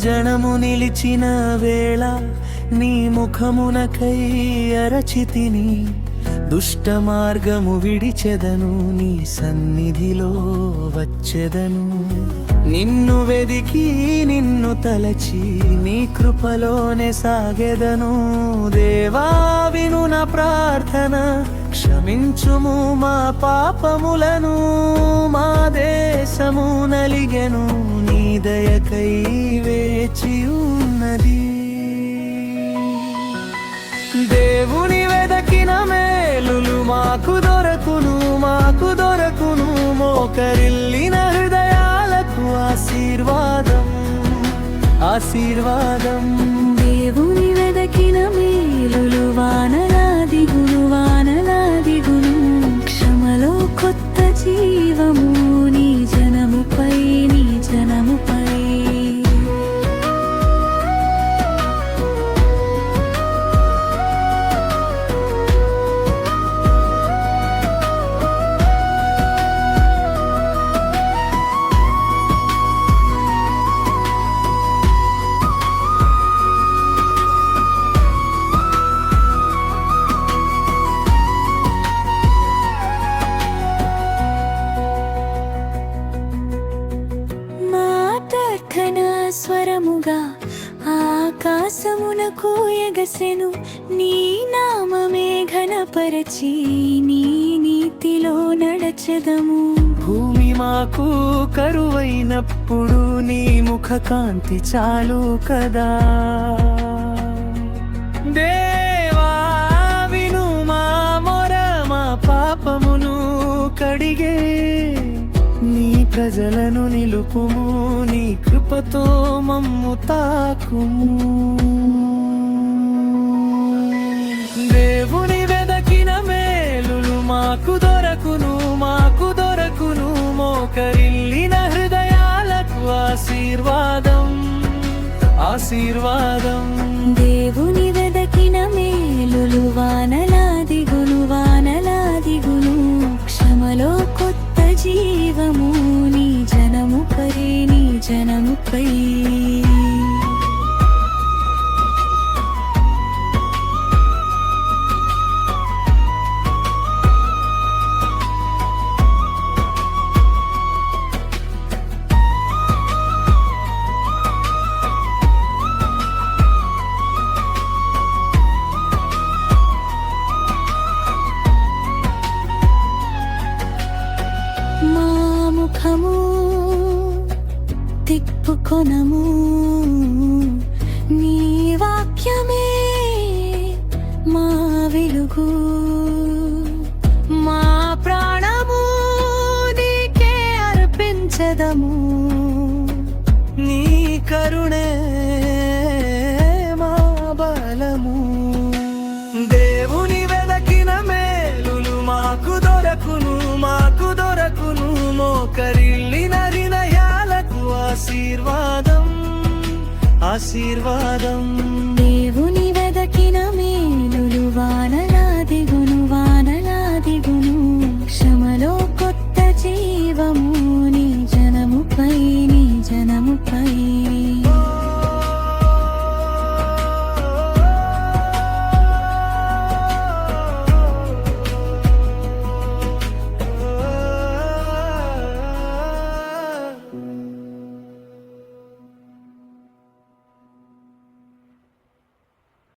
జనము నిలిచిన వేళ నీ ముఖమునకై అరచితిని దుష్ట మార్గము విడిచెదను నీ సన్నిధిలో వచ్చెదను నిన్ను వెదికి నిన్ను తలచి నీ కృపలోనే సాగెదను దేవా విను నా ప్రార్థన క్షమించుము మా పాపములను మా దేశము నలిగెను నీ దయకై వేచి ఉన్నది దేవుని వెదకిన మేలులు మాకు దొరకును మోకరిల్లిన హృదయాలకు ఆశీర్వాదం దేవుని వెదకిన మేలులు వానలాదిగును క్షమలో కొత్త జీవము నీ జనముపై స్వరముగా ఆకాశమునకు ఎగసెను నీ నామమే ఘనపరచి నీ నీతిలో నడచెదము భూమి మాకు కరువైనప్పుడు నీ ముఖ కాంతి చాలు కదా దేవా విను మా మొర మా పాపమును కడిగే నీ ప్రజలను నిలుపుము నీ కృపతో మమ్ము తాకుము దేవుని వెదకిన మేలులు మాకు దొరకును మోకరిల్లిన హృదయాలకు ఆశీర్వాదం దేవుని వెదకిన మేలులు వానలాదిగును క్షమలో కొత్త జీవము నీ జనముపై మా ముఖము తిప్పుకొనము నీ వాక్యమే మా వెలుగు మా ప్రాణము నీకే అర్పించదము నీ కరుణే మా బలము దేవుని వెదకిన మేలులు మాకు దొరకును మోకరిల్లిన హృదయాలకు ఆశీర్వాదం దేవుని వెదకిన మేలులు వానల